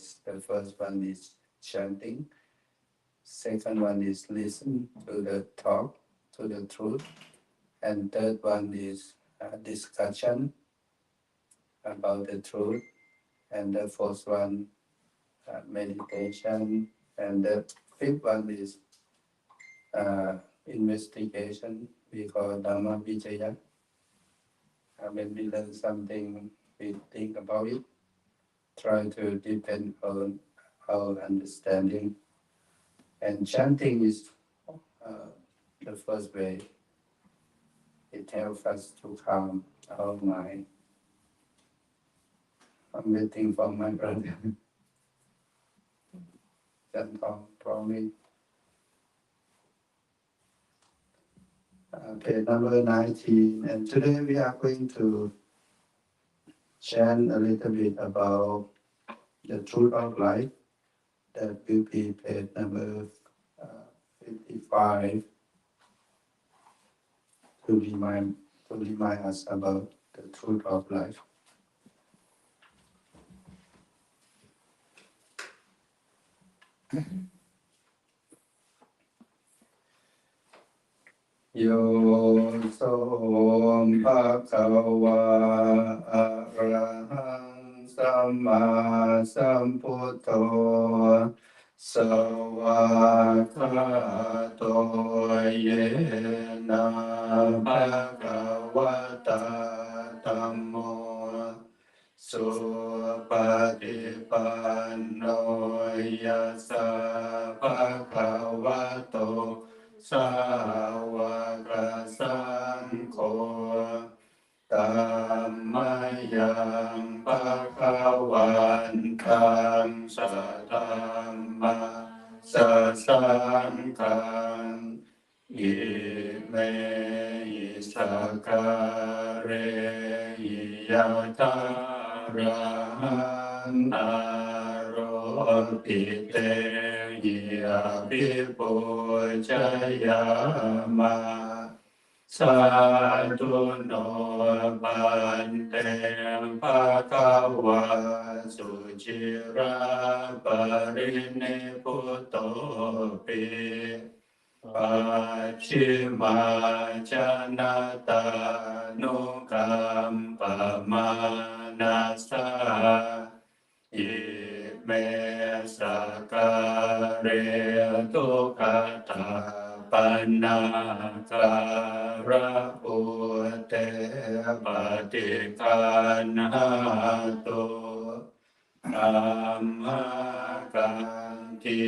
ways. The first one is chanting. Second one is listen to the talk, to the truth. And third one is discussion about the truth. And the fourth one, meditation. And the fifth one is investigation. We call Dhamma Vijaya. When we learn something, we think about it, try to depend on our understanding. And chanting is the first way. It helps us to calm our mind. I'm waiting for my brother. Chantong, promise. Okay, number 19. And today we are going to chant a little bit about the truth of life. That will be page number 55 to remind us about the truth of life.โยโสภะคะวะอะระหังสัมมาสัมพุทโธสวากขาโตเยนะภะคะวะตาธัมโมสุปฏิปันโนยัสสะภะคะวะโตสาวกสังโฆธัมมังยังภะคะวันตังสัทธัมมังสัสสังฆังอิเมหิสการะหิยะถาระหังอาโรปิเตหิอาภิปุจจยามาสาธุโนปันเตภะคะวะสุจิราปรินิพพุตโตปิปัจฉิมาชนะตานุกัมปะมานัสสะอิเมสการะทุกขตาปันนาการะอุเตปฏิคันหาตุธัมมากังทิ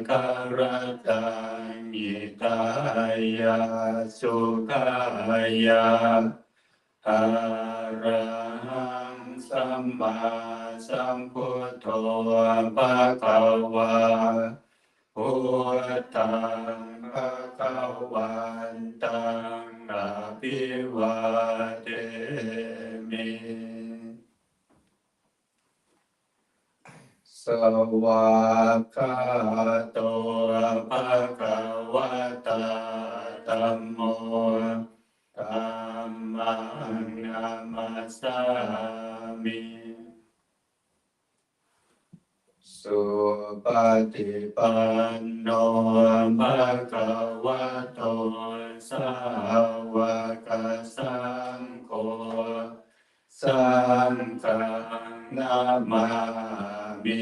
กรตังอิตายาสุขายาอะระหังสัมมาสัมพุทโธภะคะวะพุทธังภะคะวันตังอะภิวาเทมิสวากขาโตภะคะวะตาธัมโมธัมมังนามัสสามิสุปฏิปันโนภะคะวะโตสาวกสังโฆสังฆังนามามิ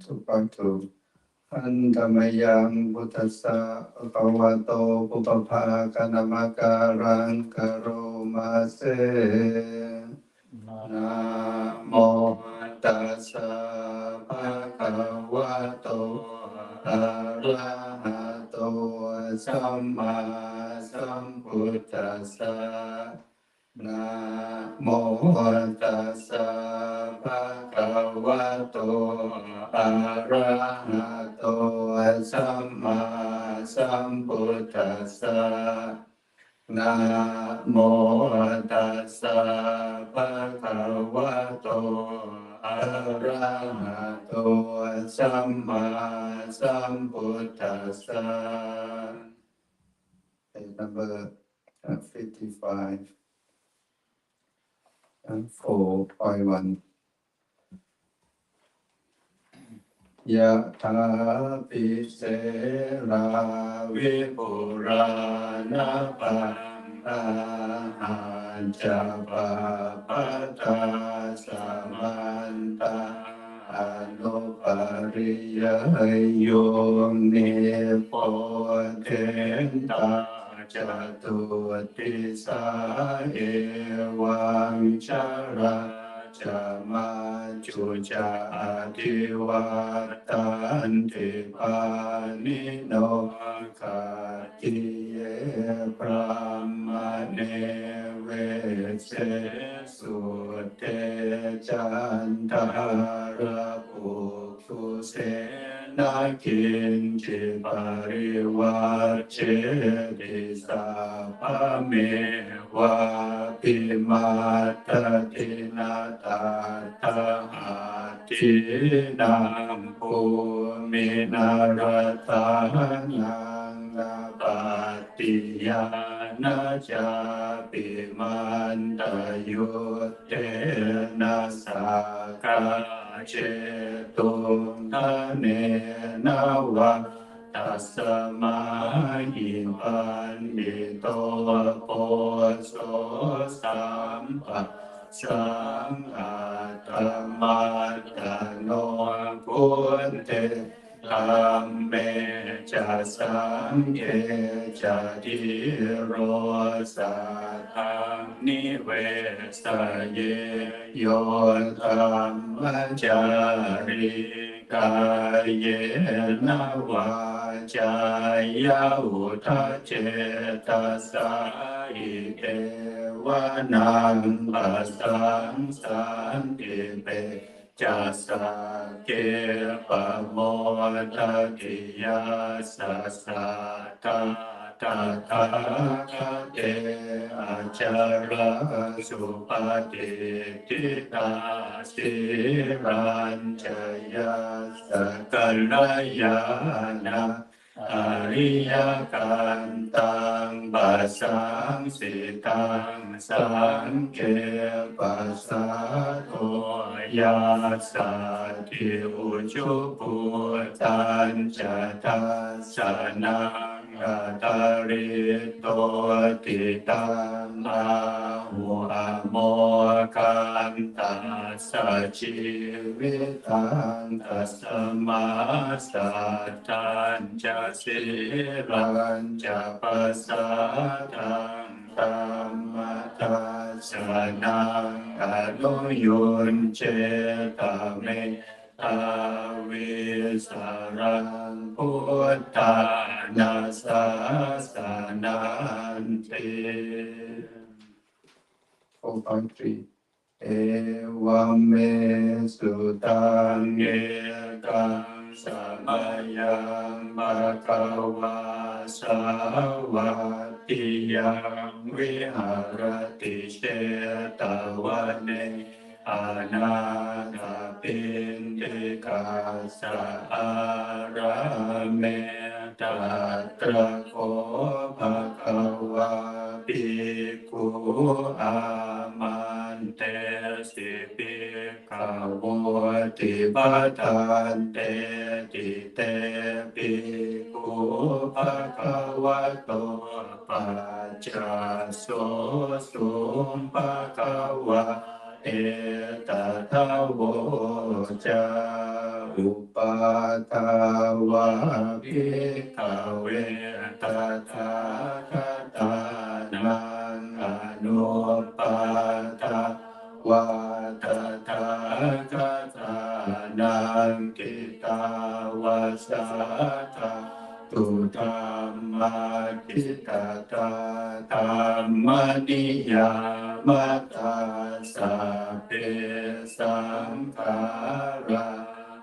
ทุกปัจจุอันธรรมยังพุทธัสสะภะคะวะโตปุปภาคณมการังกโรมาเสนะโมตัสสะภะคะวะโตอะระหะโตสัมมาสัมพุทธัสสะนะโมตัสสะภะคะวะโตอะระหะโตสัมมาสัมพุทธัสสะนะโมตัสสะภะคะวะโตอะระหะโตสัมมาสัมพุทธัสสะ Page number 55 4.1 ยะถาปิเสราวิปุรานะปังอาหารจะปะปะตาสมันตาอนุปริยโยนิโพเทนตาจตุติสาเอวังชราจะมาจุจาทิวัตันติปานิโนกาทิเยปรามเนเวเสสุเตจันทาระปุกุเสนาคินจิปาริวัชเชติสาภเมวะปิมาตตินาตาตหาทินังภูมินารัตานังนาปติยานาจาปิมันตยุเตนะสากาเจตุทะเนนะวะตัสสมาหิปันติโตโพโสสัมปัสสังอาตมาตโนพุทเตธัมเมจะสังเฆจะทิโรสัทธังนิเวสเยโยธัมมจาริกายเยนะวาจายาอุทธเจตสาหิเตวะนังปัสสังสันติเปจัสสะเกปะโมทะกิยาสัสสะตาตถาคเตอาจาระสุปฏิทิตาสิรัญจยาสกัลยานะอริยกันตังปัสสังสิตังสังเกปัสสะโทยาสัตถิอุจุปุตัญจทัสสะนังอัตตริโตติตังอาหุอโมกันตัสสะชีวิตังตัสมาสัตตัญจะสิรัญจะปัสสะทังธัมมทัสสะนังอนุยุญเจตเมตาวิสารังพุทธานาสาสนันติ4.3 เอวัมเมสุตังเอกังสมัยยังภะคะวาสาวกติยังวิหารติเชตวันเนอานาถปินติกาสะอาระเมตตระโคภะคะวาภิกขุอามันเตสิภิกขวติปัฏฐานเตติเตภิกขุภะคะวะโตปัจจโสสุภะคะวะเอตตะโวจาอุปาทาวะภิกขเวตถาคตานังอนุปาทาวะตถาคตานังกิตาวาสาทาตุธัมมาทิตตาธัมมนิยามตาสัพเพสังขารา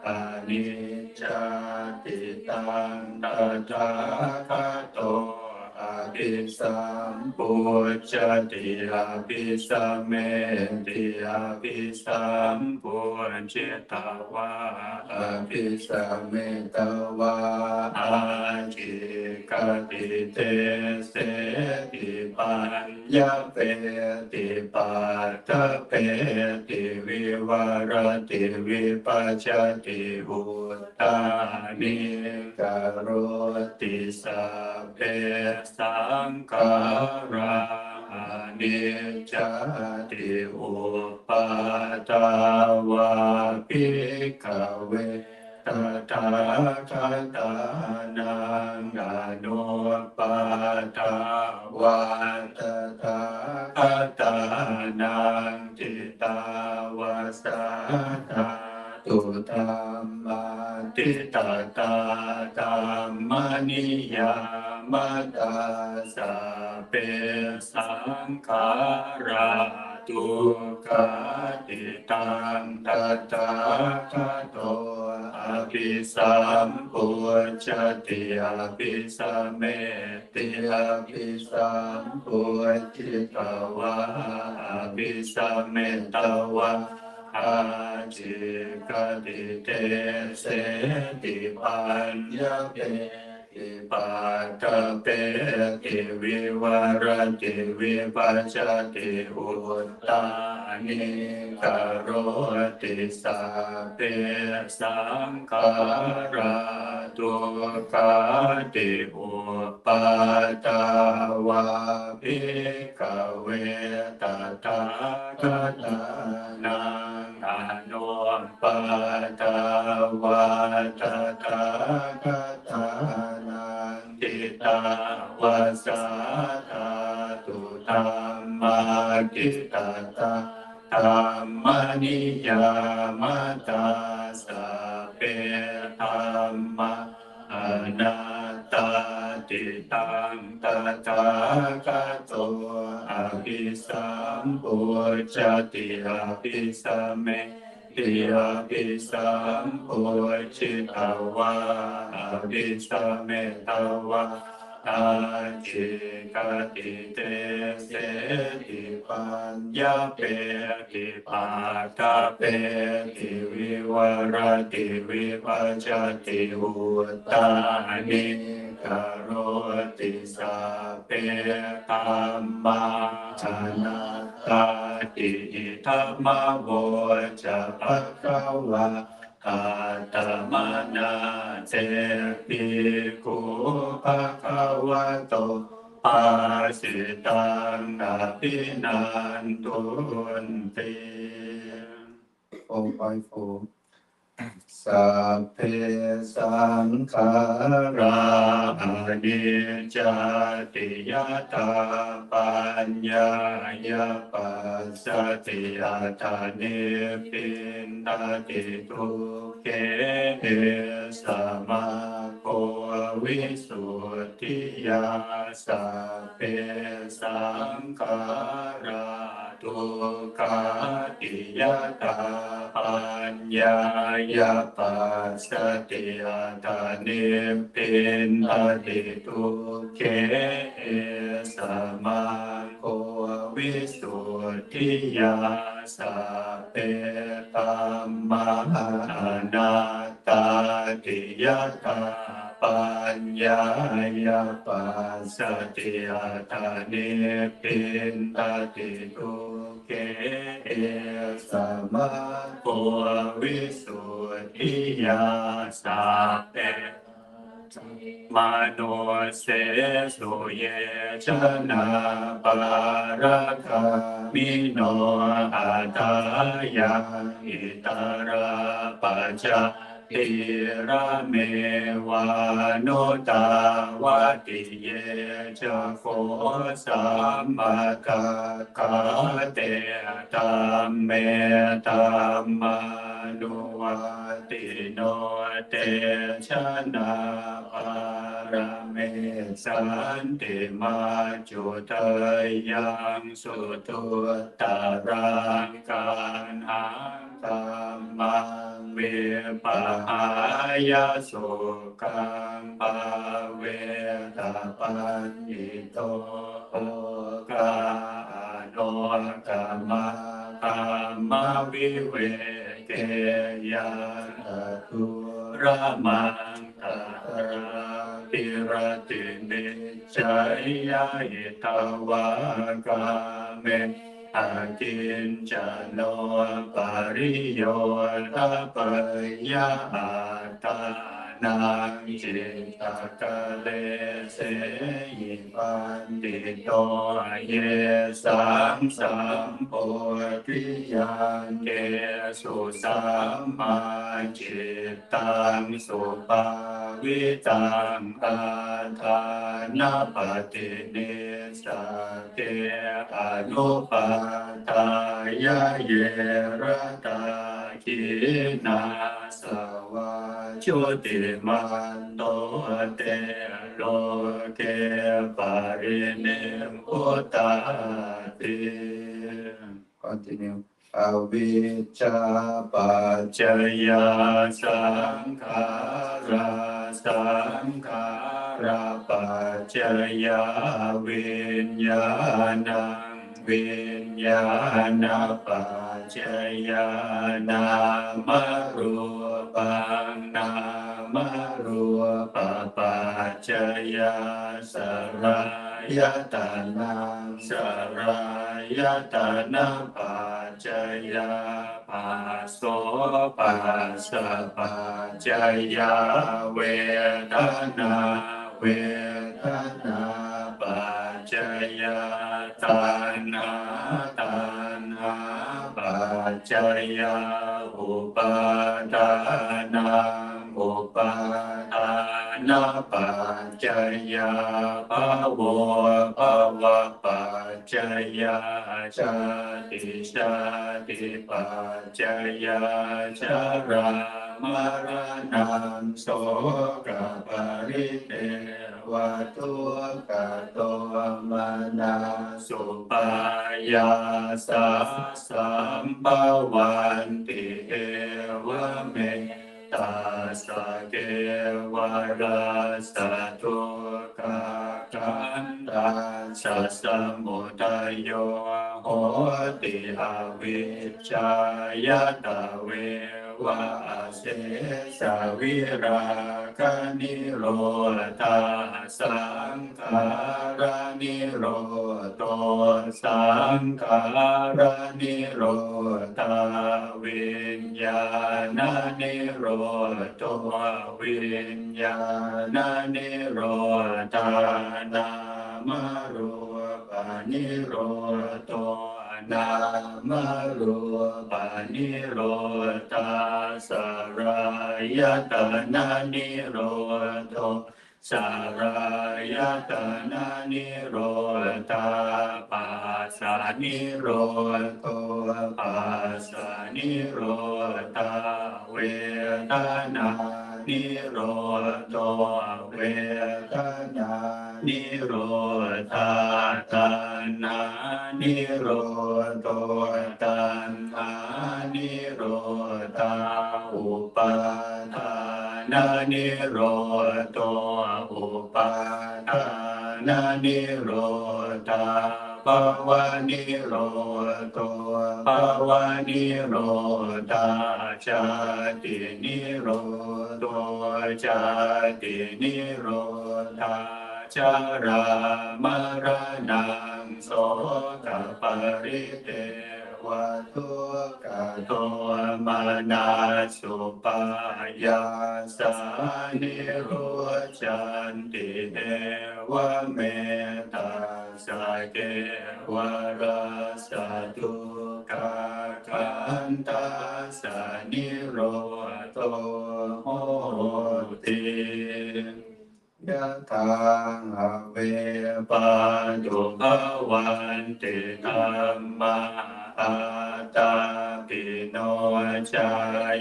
อนิจจติตังตถาคตโตอภิ ภิสัมปุจติอภิสัมเมติอภิสัมปุจิตวะอภิสัมเมตวะอาจิกติเตเสติปัญญาเปติปัตตะเปติวิวารติวิปัจจติอุตตานิกโรติสัพเพสังขารานิจจติอุปาทาวะภิกขเวตถาคตานังอนุปาทาวะตถาคตานังจิตาวาสานาตุธัมมาทิตตาธัมมานิยามตาสัพเพสังขาราทุกขาติตังตัตตาคโตอภิสัมปุจติอภิสัมเมติอภิสัมปุจิตวะอภิสัมเมตวะอาจิกติเตเสติปัญญาเปติปัตตะเปติวิวารติวิปัจจติอุตตานิกโรติสัพเพสังขาราทุกขาติอุปาทาวะภิกขเวตถาคตานังอนุปาทาวะตถาคตานังทิตาวาสานาตุธัมมาทิตตาธัมมานิยามตาสัพเพธัมมาอนัตตาติตังตถาคโตอภิสัมปุจติอภิสัมเมติอภิสัมปุจิตวะอภิสัมเมตวะอาจิกติเตเสติปัญญาเปติปัตตะเปติวิวารติวิปัจจติอุตตานิกโรติสัพเพธัมมานาตาติธัมมโวจะภะคะวะอาตมนาเจปิกุภะคะวะโตอาสิตังอภินันตุนติ4 สัพเพสังขารานิจจติยตาปัญญายปัสสติอัตถานิพินทติทุกเขสมาโควิสุทธิยาสัพเพสังขาราทุกขาติยตาปัญญายปัสสติอัตถานิพินทติทุกเขสมาโควิสุทธิยาสัพเพธัมมานาตตาติยตาปัญญายปัสสติอัตถานิพินทติทุกเขสมาโควิสุทธิยาสัพเพมโนเสสุเยชนะปาระคามิโนอัตถายาอิตระปัจจติระเมวานุตาวาติเยจะโคสัมมาคาคาเตตัมเมตัมมานุวัติโนเตชนะปารเมสันติมาจุเตยังสุตุตารังกันหังธัมมังเวปหายสุขังภาเวตาป ปันญิโตโอกาโนกามาธรรมวิเวเกยะตุระมังตะระปิรตินิจยะหิตวากาเมอากินจโนปริโยทปยะตานังจิตกะเลเสหิปันติโตเยสังสัมโพธิยังเกสุสัมมาจิตตังสุปาวิตังอาทานาปฏินิสเกอนุปาทายะเยระตาคินาสวาชุติมันโตเตโลเกปารินิพพุตาติ Continue อวิชชาปัจจยสังขาราสังขาราปัจจยวิญญาณังวิญญาณปัจจยนามรูปังนามรูปปัจจยสลายตนะสลายตนะปัจจยปัสโสปัสสะปัจจยเวทนาเวทนาปัจจยตัณหาตัณหาปัจจยอุปาทานังอุปาทานปัจจยภวภวปัจจยชาติชาติปัจจยชรามรณะโสกปริเทวทุกขโทมนัสสุปายาสัสสัมภวันติเอวเมตัสสะเกวะราสะทุกขขันธัสสะสมุทัยโยโหติอวิชชายตาเววะเสสะวิราคะนิโรธาสังขารานิโรโตสังขารานิโรธาวิญญาณนิโรโตวิญญาณนิโรธานามรูปนิโรโตนามรูปนิโรธาสรายตนะนิโรโตสรายตนะนิโรธาปัสสะนิโรโตปัสสะนิโรธาเวทนานิโรโตเวทนานิโรธาตัณหานิโรโตตัณหานิโรธาอุปาทานนิโรโตอุปาทานนิโรธาภวนิโรโตภวนิโรธาชาตินิโรโตชาตินิโรธาชรามรณะโสกปริเทวทุกขโทมนัสสุปายาสานิโรจันติเทวเมตตาสเกวราสทุกขันตัสสะนิโรโตโหติยะถาเวปาตุภวันติธัมมาอาตาปิโนจา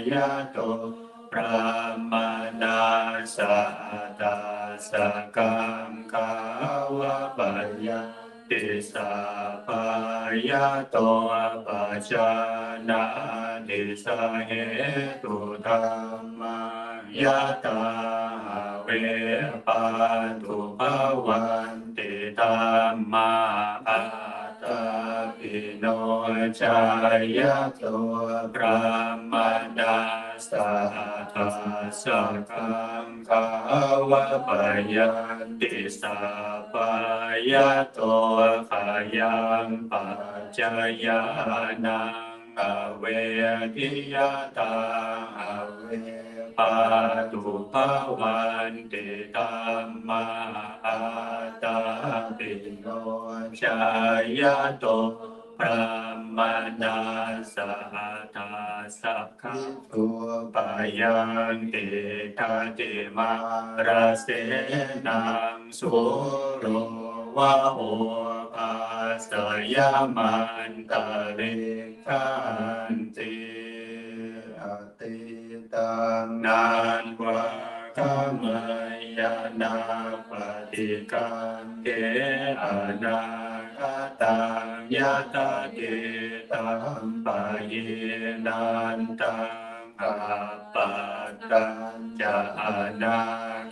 ยะโตพระมานาสะตาสกังขาวะปัญญาติสาปายะโตปัจจานาติสาเหตุธัมมังยะตาเว ปาตุภวันติธัมมาอาตาปิโนจายะโตพระมดาสาทัสสะคังคาวะปยันติสัพพายะโตขายังปัจจยานังอเวทิยตาอเวปาตุภวันติธัมมาอาตาปิโนจายะโตพระมดาสาทัสสะคังตุปยังติทาติมาราเสนังสุโรวะโอภาสยามันตะลิขันติอติตังนันวะขมายานาปฏิกังเกอนาคตังยะตาเกตัมปะเยนันตังอาปัตตังจะอนา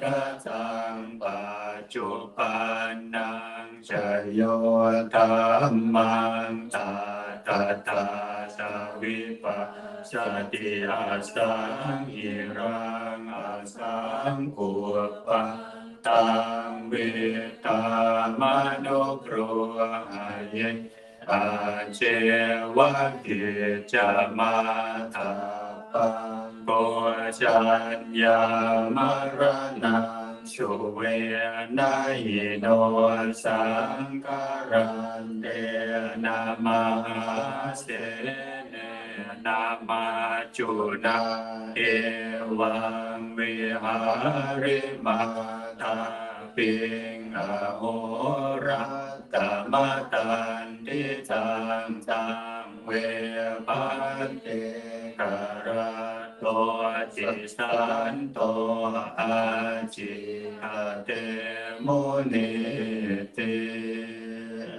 คตังปัจจุปันนังชโยธัมมังตถาตาสวิปัสสติอาสังหิรังอาสังกุปปะตังเวตามโนโครอาเยอาเจวะกิจมาตาปังโกจัญญามรณะสุเวนะยิโนสังการันเตนะมหาเสเนนะมาจุนาเอวังวิหาริมาตาปิงอโหรัตมตันติตังตังเวปันเตกระโตจิสันโตอาจิหเตมุนิติ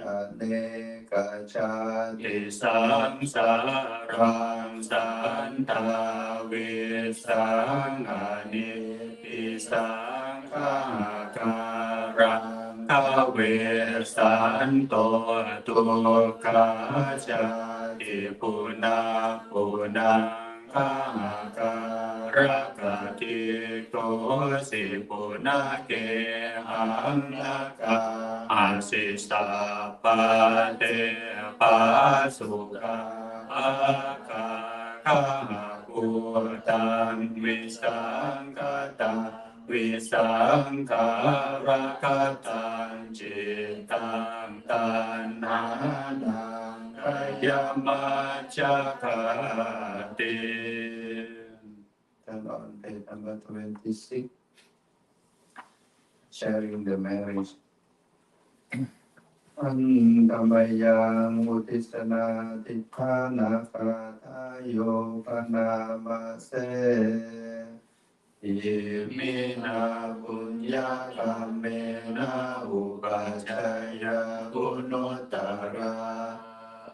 อเนกชาติสังสารังสันตาวิสังอนิปิสังฆาการังขเวสันโตตุกาจาติปุนาปุนังขการะกติโตสิปุนาเกหังละกาอาสิสาปะเตปัสสุขาอาคาคาปุตังวิสังกตังวิสังขารคตังจิตตังตัณหานังขยมัจจคติ Turn on page number 26 sharing the marriage อันธรรมยังอุทิศนาทิฏฐานาคาทายโยปนามาเสอิมินาบุญญาคัมเมนะอุปัชฌายาบุโนตตระ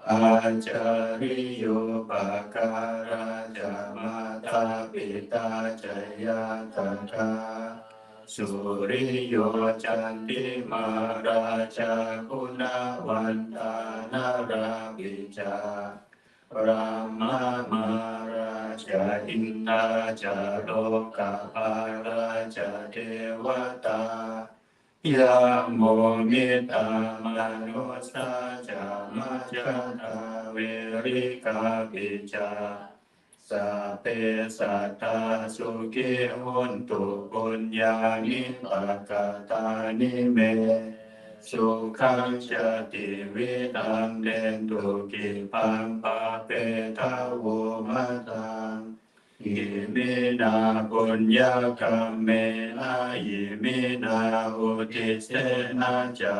อาจาริโยปการาจามาตาปิตาจยาตถาสุริโยจันติมาราชาคุณวันตานาราปิจารามามาราชาอินทาจาโลกาภาราชาเทวตายะโมมิตามนุสาจามาจาตาเวริกาปิจาสัพเพสัตตาสุขิโหนตุปุญญานิปัสสตานิเมสุขังชาติวิตังเดนตุกิปังปะเปทาวมัตตังอิมินาปุญญาคัมเมนะอิมินาอุทิเสนะจา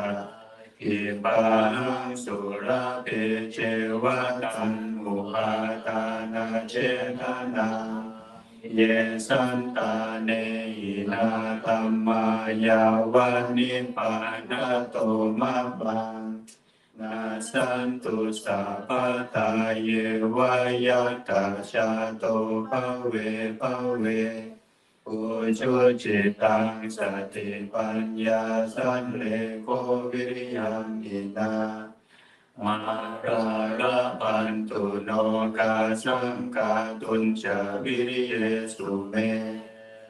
อิปังสุราเพเชวะตังมุปาตานาเจตนาเยสันตาเนหินาธัมมายาวานิปานาโตมะบังนาสันตุสัพพตาเยวายตาชาโตภเวภเว ปุจุจิตังสติปัญญาสันเลโกวิริยังอินามาราระปันตุโนกาสังกาตุนจาวิริเยสุเม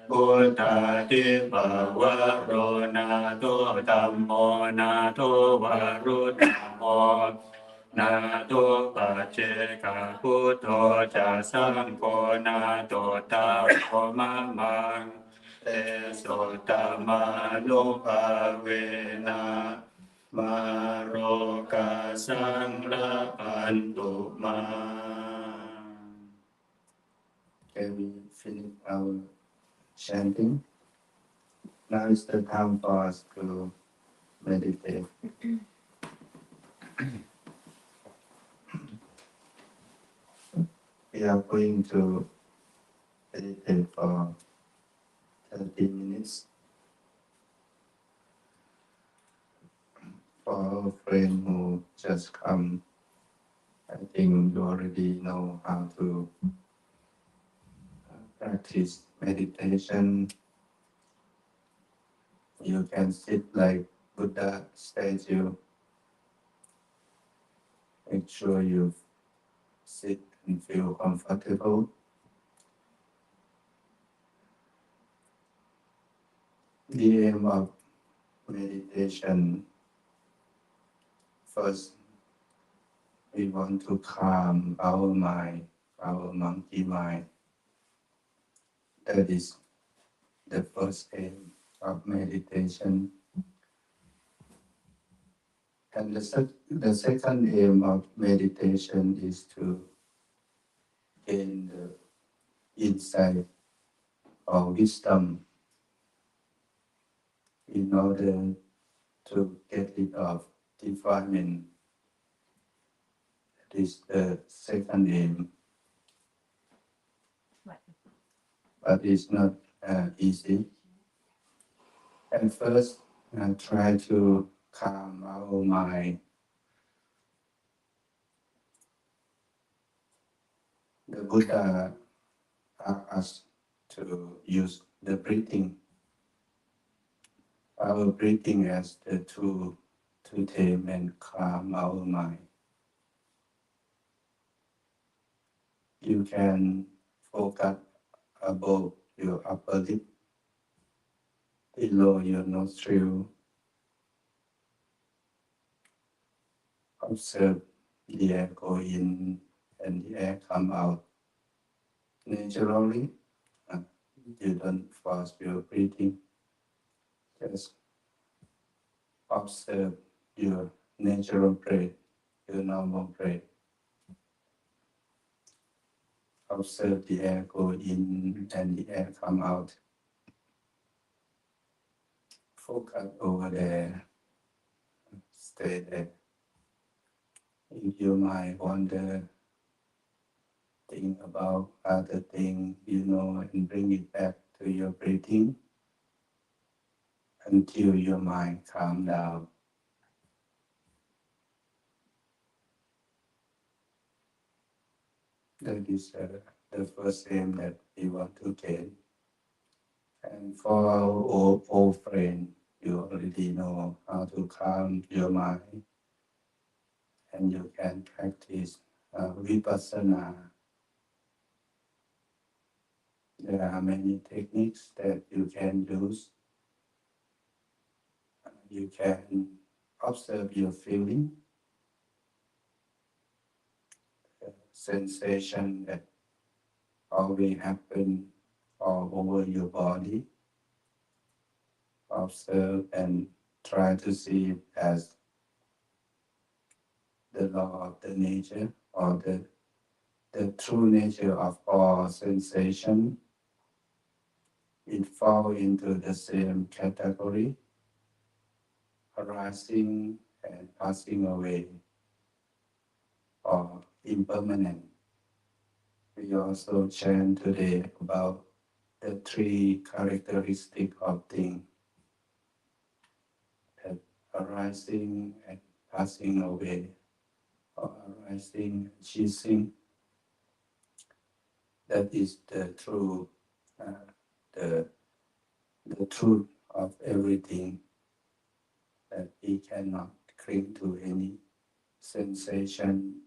พุทธาทิภาวะโรนาโตธัมโมนาโตวารุตถโมนาโตปัจเจกพุทโธจะสังโฆนาโตตาโภมะมังเตโสตมานุภาเวนะมาโรกาสังละปันตุมา Can we finish our chanting? Now is the time for us to meditate. We are going to meditate for 30 minutes. For our friend who just come, I think you already know how to practice meditation. You can sit like Buddha statue. Make sure you sit and feel comfortable. The aim of meditation, first, we want to calm our mind, our monkey mind. That is the first aim of meditation. And the second aim of meditation is to gain the insight or wisdom in order to get rid of defilement. That is the second aim. But it's not easy. And first, try to calm our mind. The Buddha asked us to use the breathing, our breathing as the tool to tame and calm our mind. You can focus above your upper lip, below your nostril. Observe the air go in and the air come out naturally. You don't force your breathing. Just observe your natural breath, your normal breath. Observe the air go in and the air come out. Focus over there. Stay there. If your mind wander, think about other things, and bring it back to your breathing until your mind calm down. That is the first aim that we want to gain. And for our old friend, you already know how to calm your mind, and you can practice vipassana. There are many techniques that you can use. You can observe your feeling, the sensation that always happen all over your body. Observe and try to see it as the law of the nature or the true nature of all sensation. It falls into the same category, arising and passing away, or impermanent. We also chant today about the three characteristics of things, that arising and passing away, or arising and ceasing. That is the true the truth of everything, that we cannot cling to any sensation,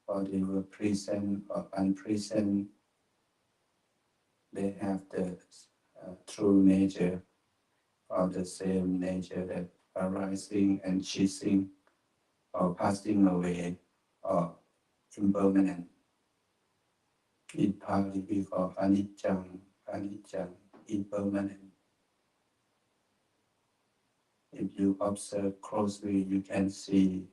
or they were present or unpresent. They have the true nature, or the same nature, that arising and ceasing, or passing away, or impermanent. In Pali we call anicca, impermanent. If you observe closely, you can see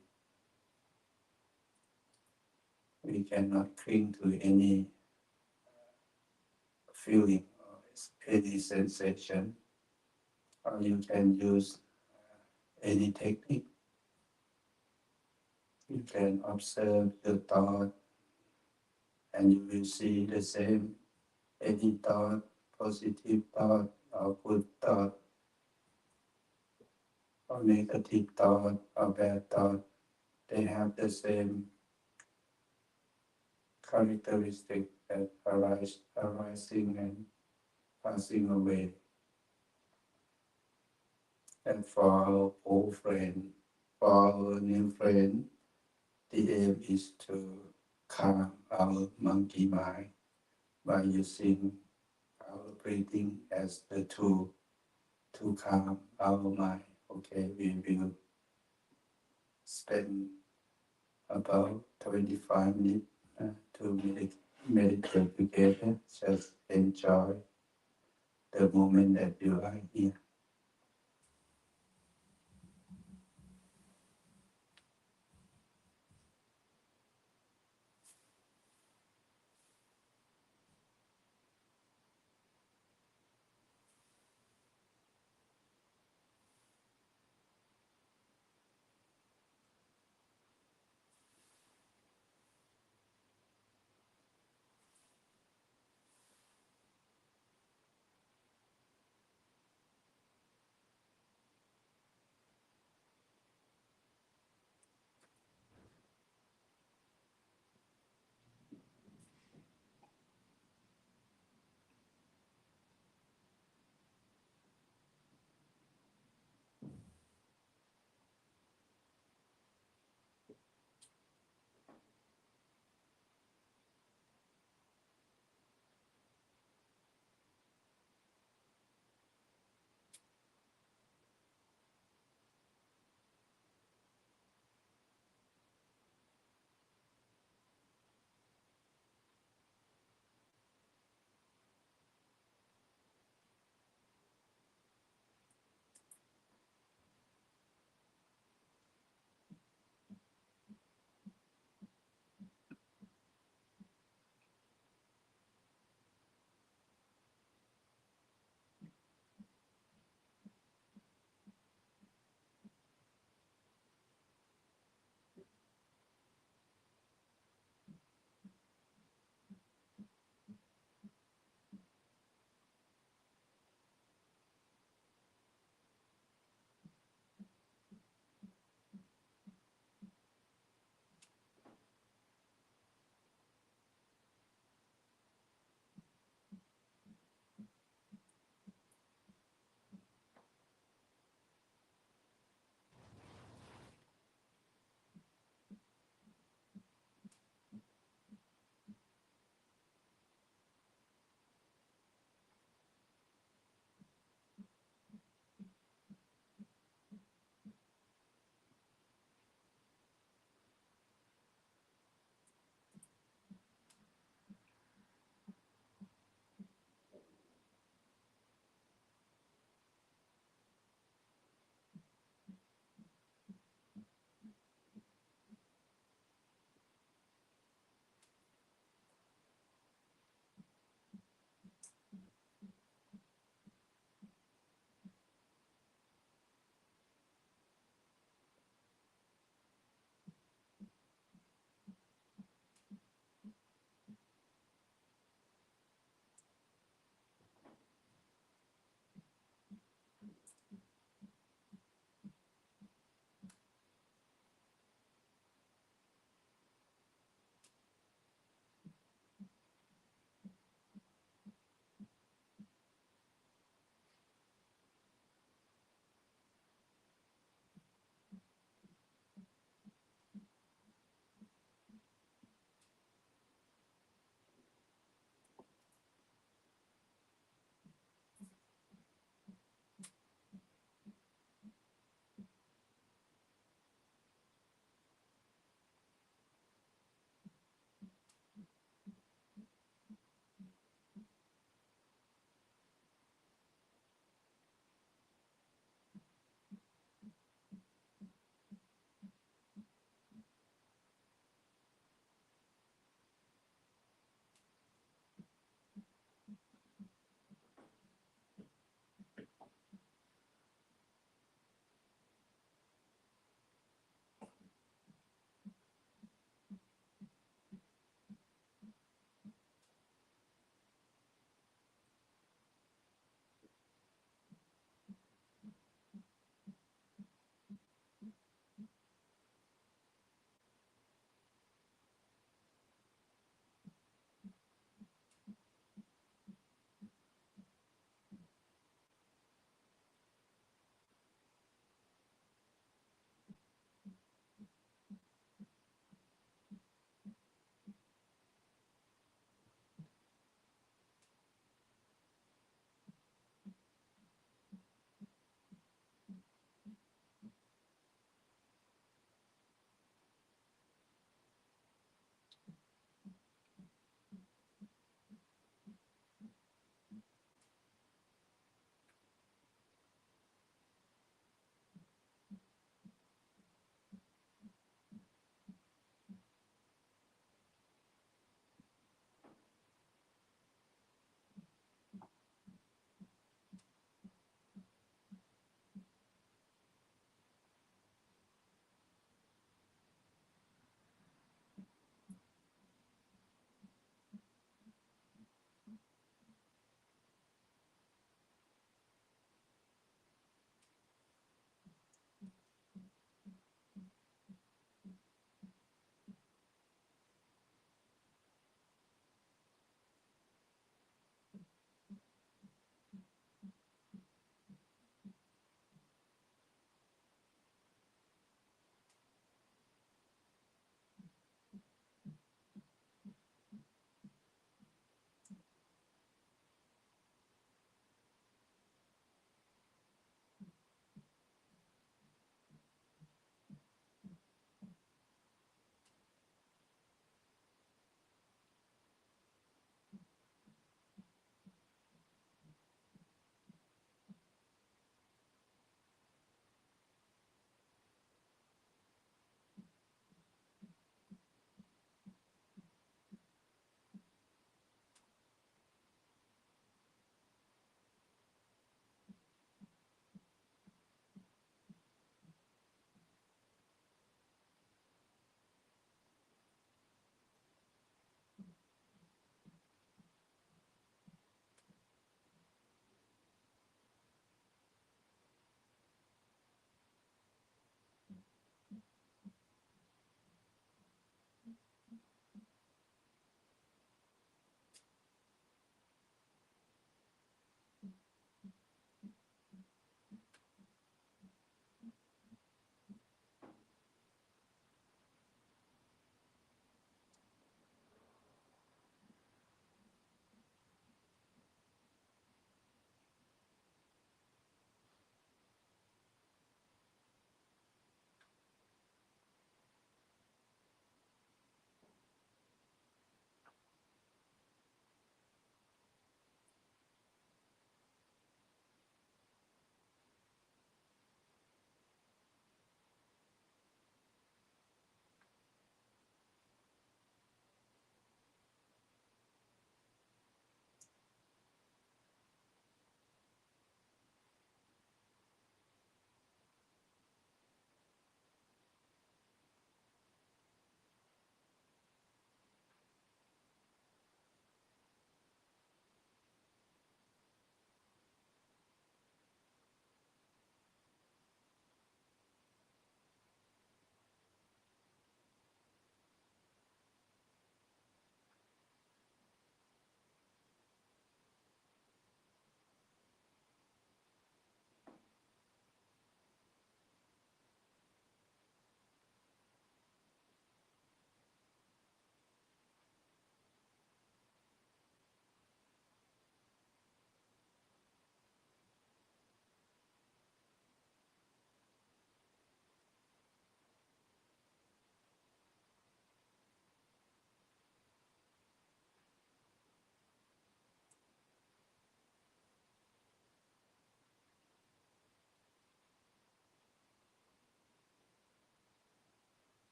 we cannot cling to any feeling or any sensation, or you can use any technique. You can observe your thought, and you will see the same. Any thought, positive thought or good thought, or negative thought or bad thought, they have the same characteristic, that arising and passing away. And for our old friend, for our new friend, the aim is to calm our monkey mind by using our breathing as the tool to calm our mind. Okay, we will spend about 25 minutes to meditate together. Just enjoy the moment that you are here.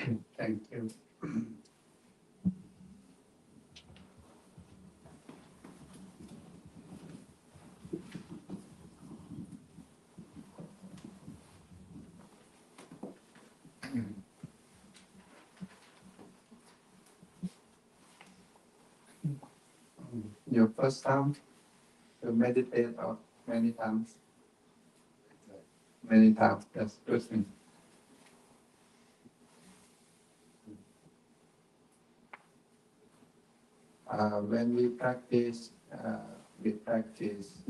Thank you. Your first time to meditate or many times? Many times, that's good thing. When we practice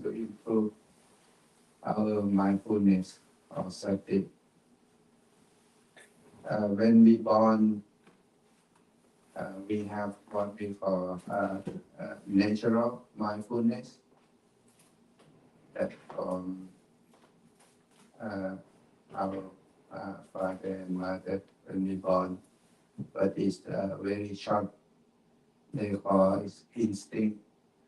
to improve our mindfulness or sati. When we born, we have what we call natural mindfulness that from our father and mother when we born, but it's very short. They call it instinct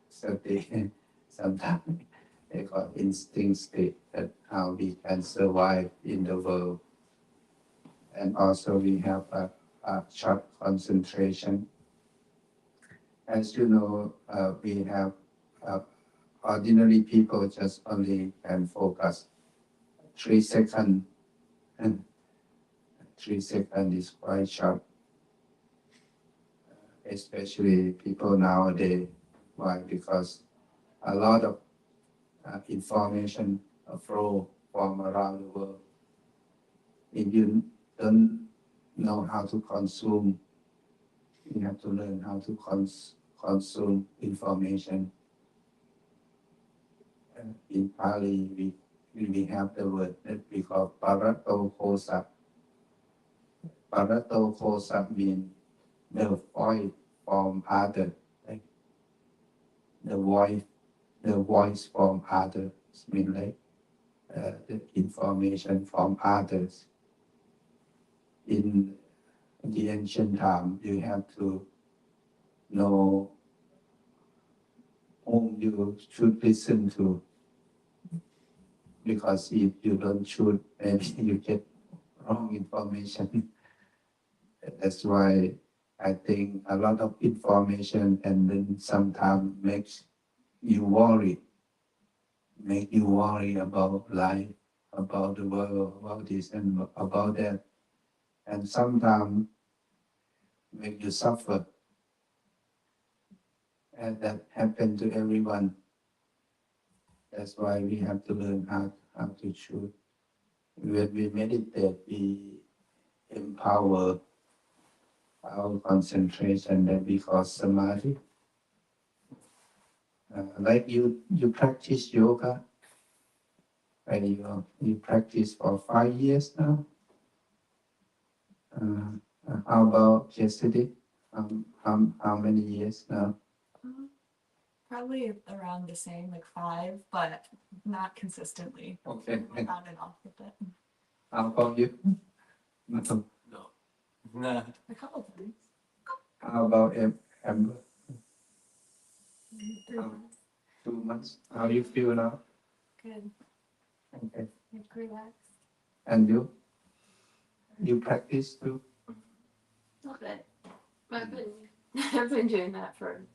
state. Sometimes they call instinct state, that how we can survive in the world. And also we have a short concentration. As you know, we have ordinary people just only can focus 3 seconds, and 3 seconds is quite short, especially people nowadays. Why? Because a lot of information flow from around the world. If you don't know how to consume, you have to learn how to consume information. In Pali, we have the word that we call parato kosa. Parato kosa means the voice from other, like the voice from others, mean like the information from others. In the ancient time, you have to know whom you should listen to, because if you don't choose, maybe you get wrong information. That's why I think a lot of information and then sometimes makes you worry, make you worry about life, about the world, about this and about that, and sometimes make you suffer. And that happens to everyone. That's why we have to learn how to choose. When we meditate, we empower our concentration that we call samadhi. Like you practice yoga, and you practice for 5 years now. How about yesterday? How many years now? Probably around the same, like 5, but not consistently. Okay. On and off a bit. How about you? No. Nah. A couple times. How about Amber? 3 months. 2 months. How you feel now? Good. Okay. Like relaxed. And you? You practice too? A little bit. But I've been doing that for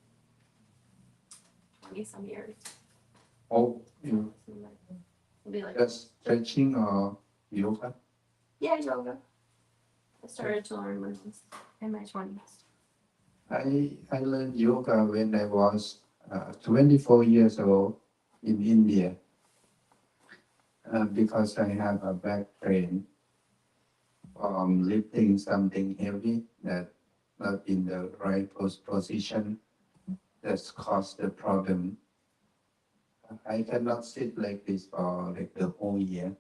20 some years. Oh, you So it'll be like, just stretching or yoga? yeah, yoga. I started to learn when I was in my 20s. I learned yoga when I was 24 years old in India, because I have a back pain from lifting something heavy that not in the right position. That's caused the problem. I cannot sit like this for like the whole year.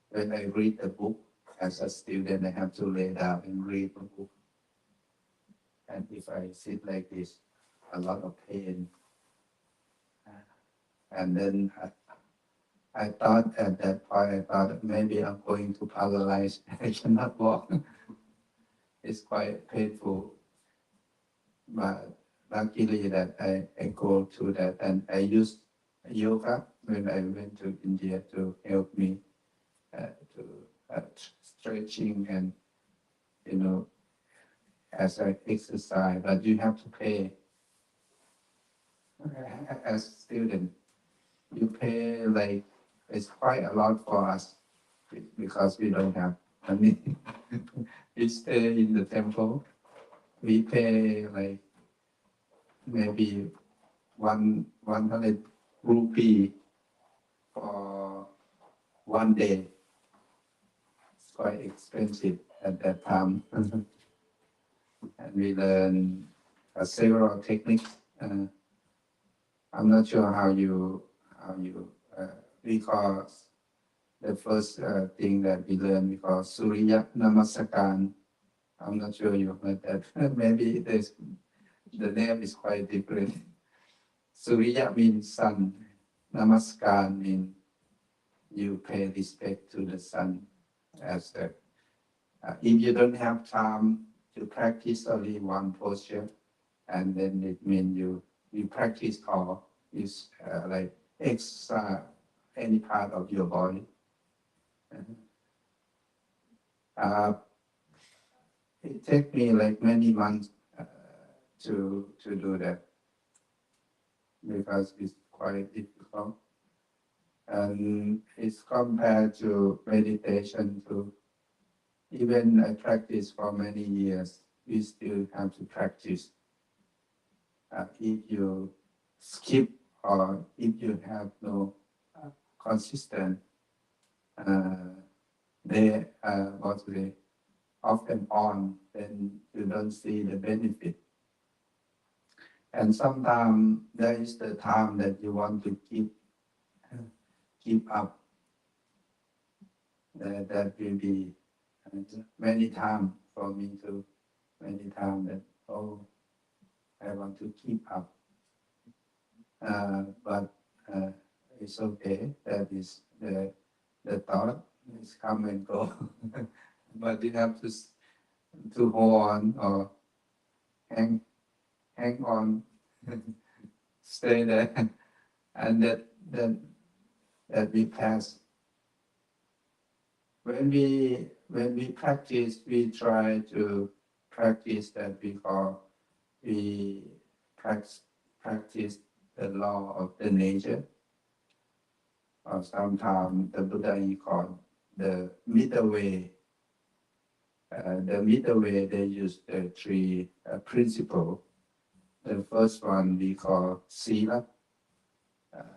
When I read a book as a student, I have to lay down and read the book. And if I sit like this, a lot of pain. And then I thought at that point, I thought maybe I'm going to paralyze. I cannot walk. It's quite painful. But luckily that I go through that, and I used yoga when I went to India to help me to stretching and as an exercise, but you have to pay. As student, you pay like it's quite a lot for us because we don't have money. We stay in the temple. We pay like maybe 100 rupee for 1 day. It's quite expensive at that time. And we learn several techniques. I'm not sure how you because the first thing that we learn we call Surya Namaskaran. I'm not sure you heard that. Maybe the name is quite different. Surya means sun. Namaskar means you pay respect to the sun. As if you don't have time to practice only one posture, and then it means you practice all is like exercise any part of your body. It takes me like many months to do that because it's quite difficult, and it's compared to meditation too. Even I practice for many years, we still have to practice. If you skip or if you have no consistent, they off and on, then you don't see the benefit. And sometimes there is the time that you want to keep up. That will be many times for me too. Many times that I want to keep up. But it's okay. That is the thought is come and go. But you have to hold on or hang on, stay there, and that we pass. When we practice, we try to practice that we practice the law of the nature, or sometimes the Buddha he called the middle way. The middle way, they use the three principles. The first one we call Sila.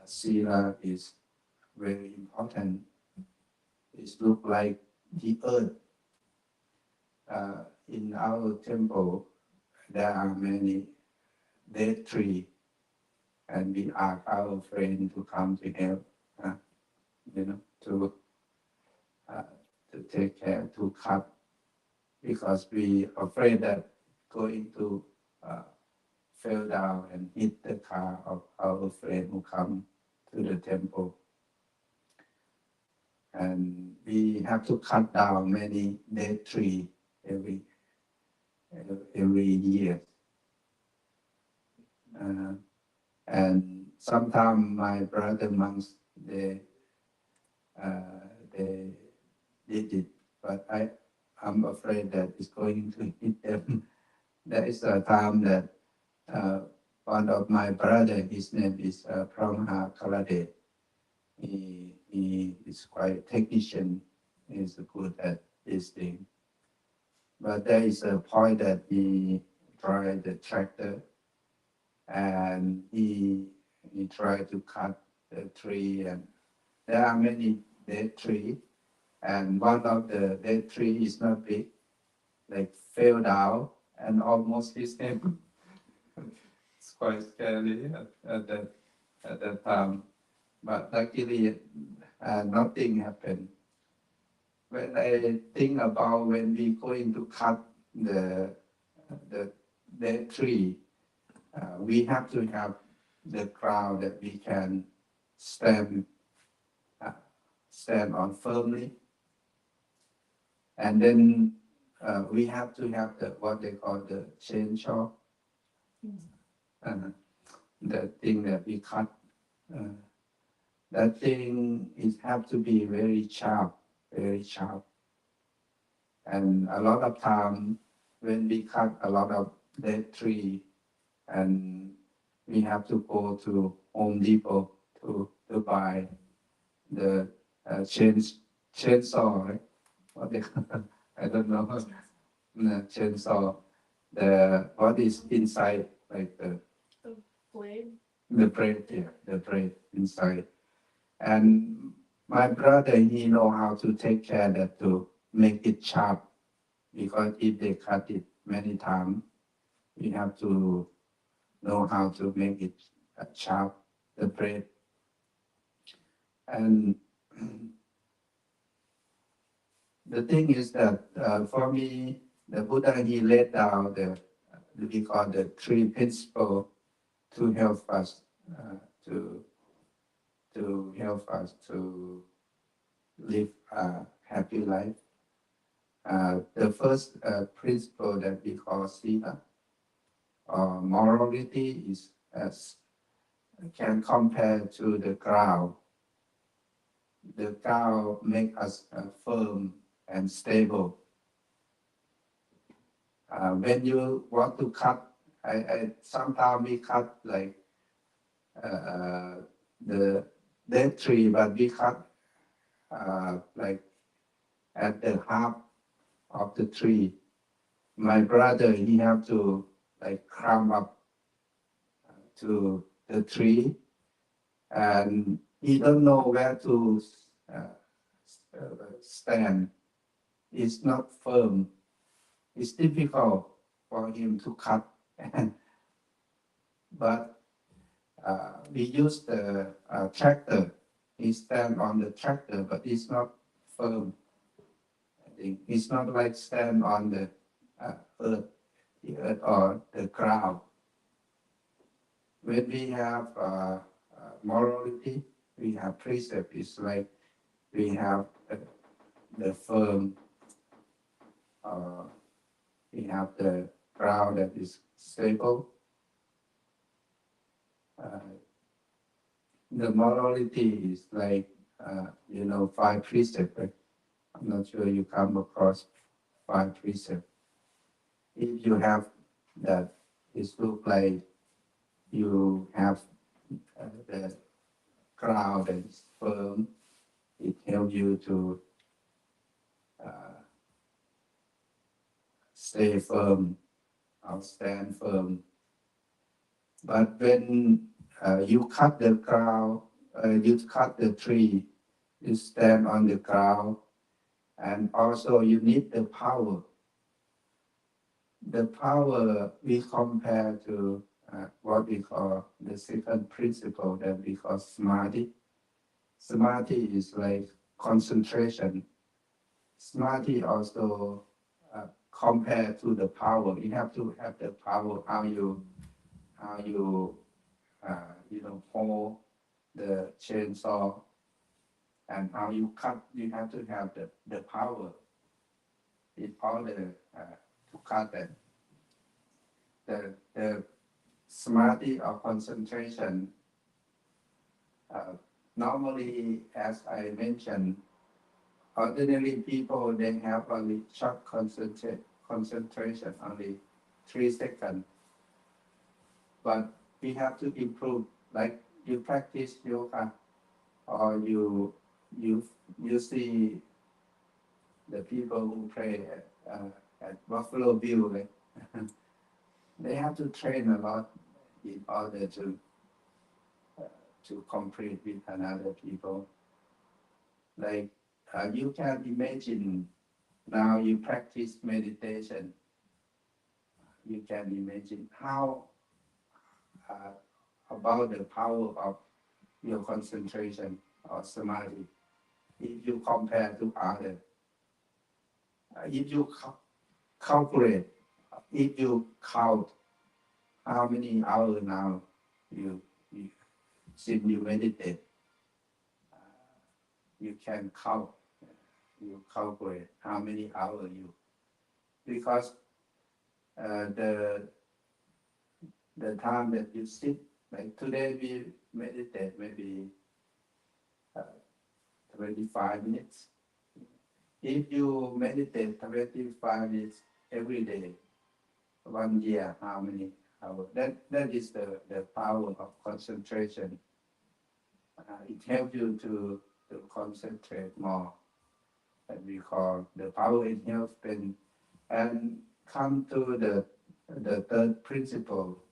Sila is very important. It looks like the earth. In our temple, there are many dead trees, and we ask our friend to come to help, to take care, to cut, because we are afraid that going to fell down and hit the car of our friend who come to the temple. And we have to cut down many dead trees every year. And sometimes my brother monks, they did it, but I'm afraid that it's going to hit them. There is a time that one of my brother, his name is Pramha Kalade. He is quite technician. He's good at this thing. But there is a point that he tried the tractor, and he tried to cut the tree, and there are many dead trees, and one of the dead tree is not big, like fell down and almost his head. It's quite scary at that time, but luckily nothing happened. When I think about when we going to cut the dead tree, we have to have the ground that we can stand on firmly, and then we have to have what they call the chainsaw, the thing that we cut. That thing is have to be very sharp, And a lot of time when we cut a lot of dead tree, and we have to go to Home Depot to buy the chainsaw, right? What they, I don't know. The chainsaw. What is inside, like Blade. the braid, yeah, the braid inside. And my brother, he know how to take care that to make it sharp, because if they cut it many times, we have to know how to make it sharp, the braid. And the thing is that for me, the Buddha, he laid down we call the three principles to help us to help us to live a happy life. The first principle that we call sila, or morality, is can compare to the ground. The ground make us firm and stable. When you want to cut, sometimes we cut like the dead tree, but we cut like at the half of the tree. My brother, he have to like climb up to the tree, and he don't know where to stand. It's not firm. It's difficult for him to cut. But we use the tractor. He stand on the tractor, but it's not firm. I think it's not like stand on the earth or the ground. When we have morality, we have precept. It's like we have the firm, we have the ground that is stable. The morality is like, 5 precepts. Right? I'm not sure you come across 5 precepts. If you have that, it looks like you have the ground that is firm. It helps you to stay firm or stand firm. But when you cut the ground, you cut the tree, you stand on the ground, and also you need the power. The power we compare to what we call the second principle that we call samadhi. Samadhi is like concentration. Samadhi also compared to the power. You have to have the power, how you hold the chainsaw, and how you cut. You have to have the power in order to cut it. The samadhi or concentration, normally, as I mentioned, ordinary people, they have only short concentration, only 3 seconds. But we have to improve, like you practice yoga, or you see the people who pray at Buffalo Bill, like, they have to train a lot in order to compete with another people. Like you can imagine, now you practice meditation, you can imagine how about the power of your concentration or samadhi if you compare to others. If you calculate, if you count how many hours now since you meditate, you can count, you calculate how many hours because the time that you sit, like today we meditate maybe 25 minutes. If you meditate 25 minutes every day, 1 year, how many hours? That is the power of concentration. It helps you to concentrate more. That we call the power in health pen. And come to the third principle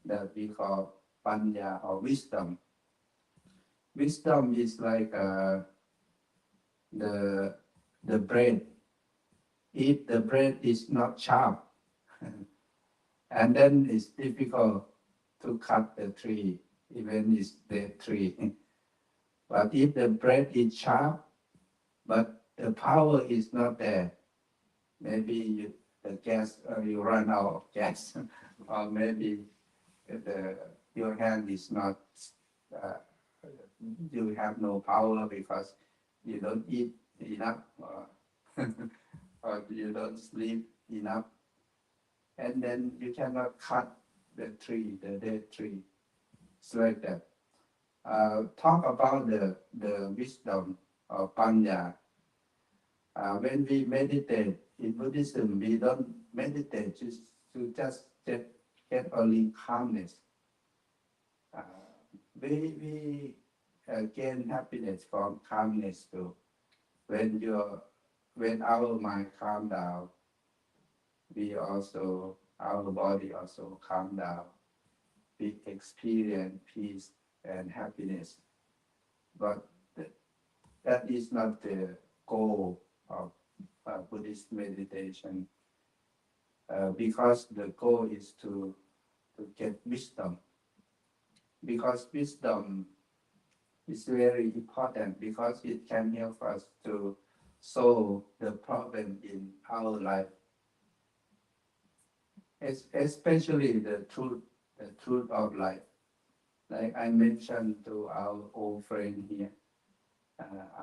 that we call panya or wisdom. Wisdom is like the bread. If the bread is not sharp, and then it's difficult to cut the tree, even it's dead tree. But if the bread is sharp, but the power is not there, maybe the gas, you run out of gas, or maybe your hand is not, uh, you have no power because you don't eat enough, or you don't sleep enough, and then you cannot cut the tree, the dead tree. It's like that. Talk about the wisdom of panya. When we meditate in Buddhism, we don't meditate just to just get only calmness. We gain happiness from calmness too. When our mind calm down, our body also calm down. We experience peace and happiness. But that is not the goal of Buddhist meditation, because the goal is to get wisdom. Because wisdom is very important, because it can help us to solve the problem in our life, especially the truth of life. Like I mentioned to our old friend here,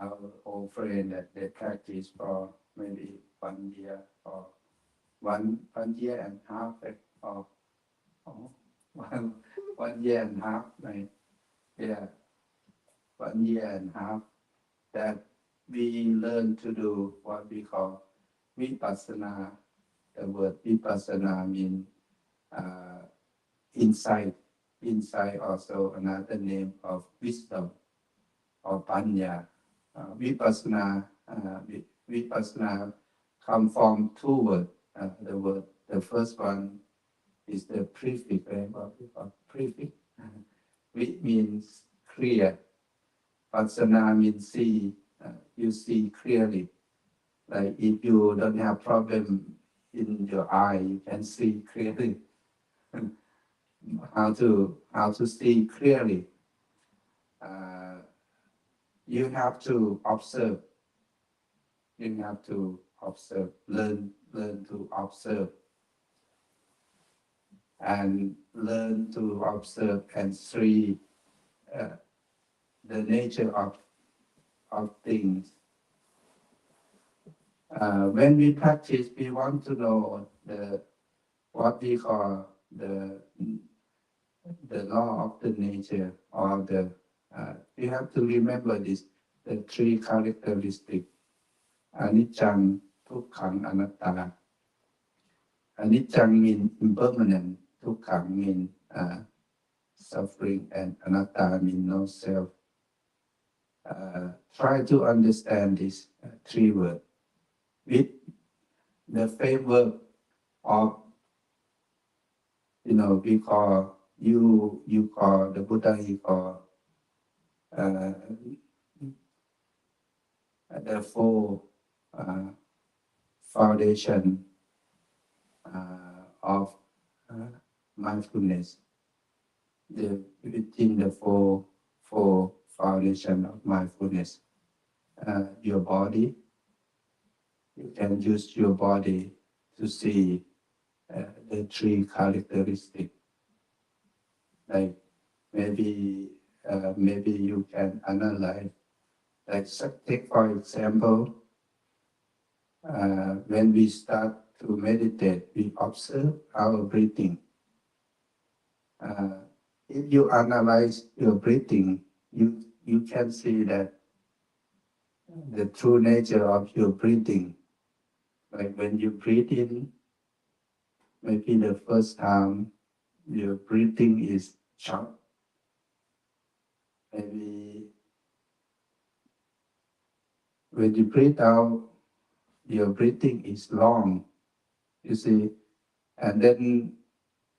our old friend that they practice for maybe 1 year or one year and a half, or one year and a half, right? Yeah, 1 year and a half, that we learn to do what we call vipassana. The word vipassana means insight. Insight also another name of wisdom or panya. Vipassana come from two words. The first one is the prefix, right? What we call prefix, which means clear. Passana means see. You see clearly. Like if you don't have problem in your eye, you can see clearly. How to see clearly? You have to observe. You have to observe. Learn to observe, and learn to observe and see the nature of things. When we practice, we want to know what we call the law of the nature, or you have to remember this, the three characteristics: anicca, dukkha, anatta. Anicca means impermanent, dukkha means suffering, and anatta means no self. Try to understand these three words with the framework of, we call, you call the Buddha, he call the four foundation of mindfulness. Within the four foundation of mindfulness, your body. You can use your body to see the three characteristics. Like maybe you can analyze. Like take for example, when we start to meditate, we observe our breathing. If you analyze your breathing, you can see that the true nature of your breathing. Like when you breathe in, maybe the first time your breathing is short. Maybe when you breathe out, your breathing is long. You see, and then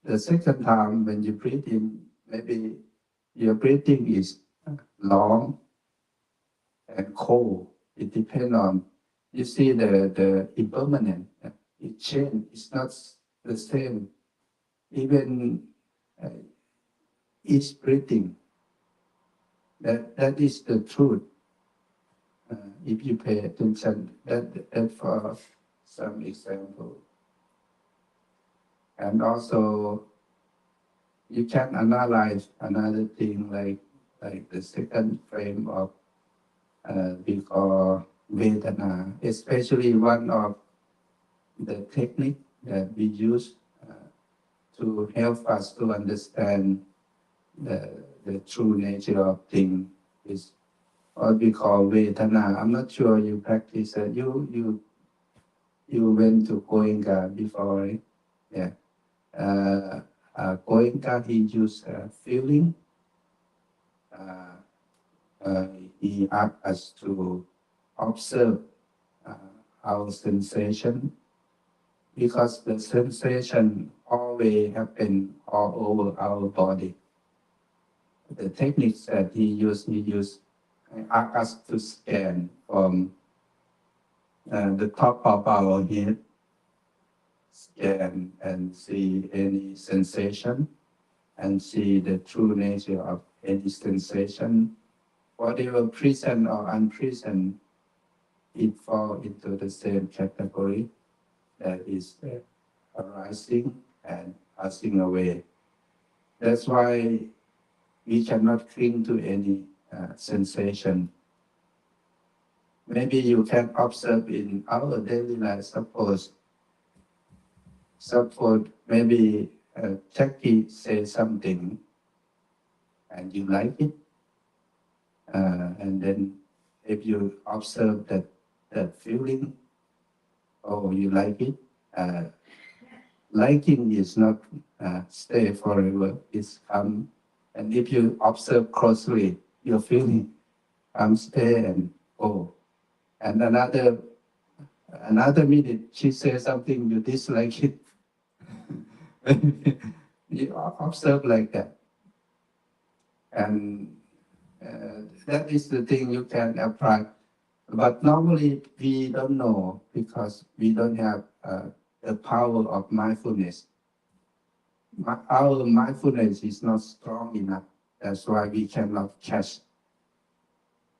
the second time when you breathe in, maybe your breathing is long and cold. It depends on, you see the impermanent. It change. It's not the same. Even each breathing. That is the truth. If you pay attention, that for some example. And also, you can analyze another thing like the second frame of we call Vedana, especially one of the technique that we use to help us to understand the true nature of things is what we call Vedana. I'm not sure you practice. You went to Goenka before, right? Yeah. Goenka, he used feeling. He asked us to observe our sensation, because the sensation always happen all over our body. The techniques that he used asked us to scan from the top of our head, scan and see any sensation, and see the true nature of any sensation. Whatever present or unpresent, it falls into the same category, that is arising and passing away. That's why we cannot cling to any sensation. Maybe you can observe in our daily life. Suppose maybe Jackie says something and you like it, and then if you observe that feeling, oh, you like it. Liking is not stay forever. It's come, and if you observe closely, your feeling stay and go. And another minute, she says something you dislike it. You observe like that, and that is the thing you can apply. But normally we don't know, because we don't have the power of mindfulness. Our mindfulness is not strong enough. That's why we cannot catch.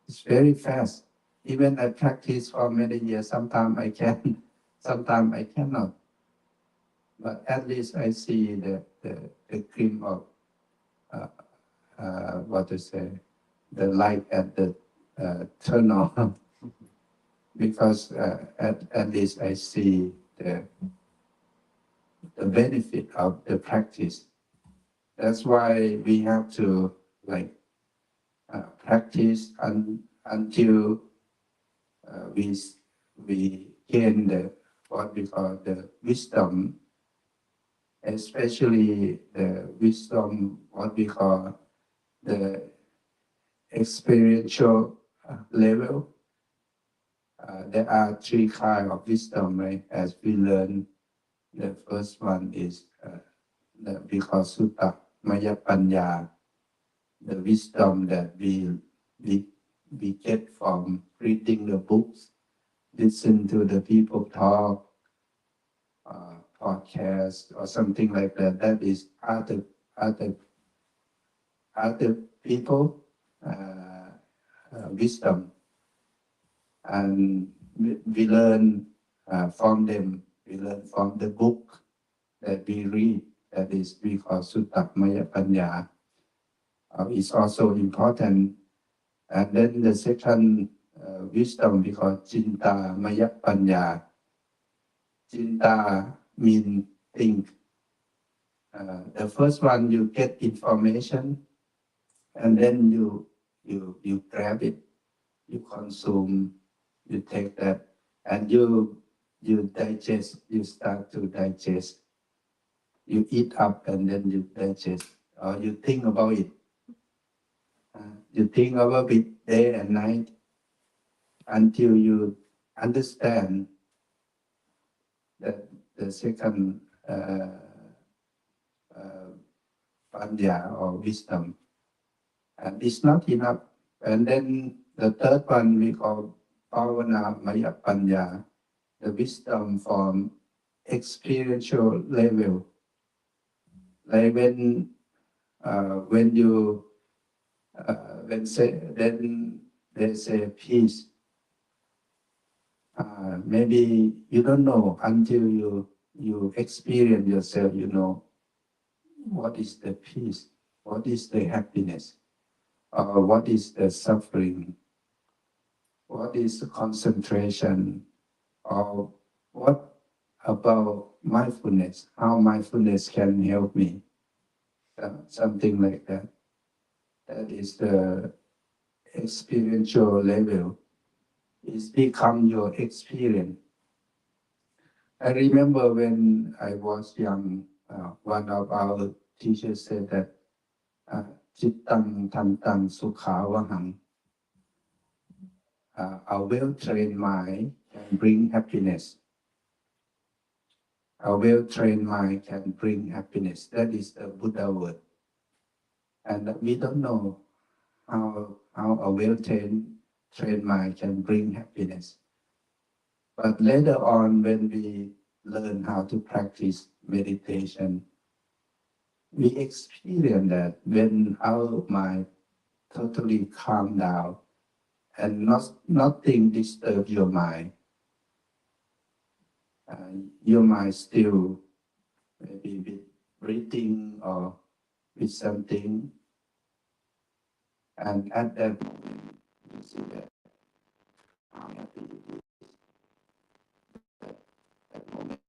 It's very fast. Even I practice for many years. Sometimes I can, sometimes I cannot. But at least I see the gleam of what to say, the light at the tunnel. Because at least I see the benefit of the practice. That's why we have to practice until we gain what we call the wisdom, especially the wisdom, what we call the experiential level. There are three kinds of wisdom, right? As we learn, the first one is that we call Sutta Maya Panya, the wisdom that we get from reading the books, listen to the people talk, podcast or something like that. That is other people wisdom, and we learn from them. We learn from the book that we read. That is we call Sutta Maya Panya. It's also important. And then the second wisdom we call Cinta Maya Panya. Cinta means think. The first one, you get information, and then you grab it, you consume you take that, and you digest, you start to digest. You eat up and then you digest, or you think about it. You think about it day and night until you understand that the second panya or wisdom, and it's not enough. And then the third one we call Pavana Maya Panya, the wisdom from experiential level. Like when you then they say peace. Maybe you don't know until you experience yourself. You know what is the peace, what is the happiness, or what is the suffering, what is the concentration, or what about mindfulness, how mindfulness can help me, something like that. That is the experiential level. It's become your experience. I remember when I was young, one of our teachers said that Chittang Tantang Sukhavaham, a well-trained mind can bring happiness. A well-trained mind can bring happiness. That is the Buddha word. And we don't know how a well-trained mind can bring happiness. But later on, when we learn how to practice meditation, we experience that when our mind totally calm down and nothing disturbs your mind, your mind still maybe with breathing or with something, and at that moment you see that how happy it is. That moment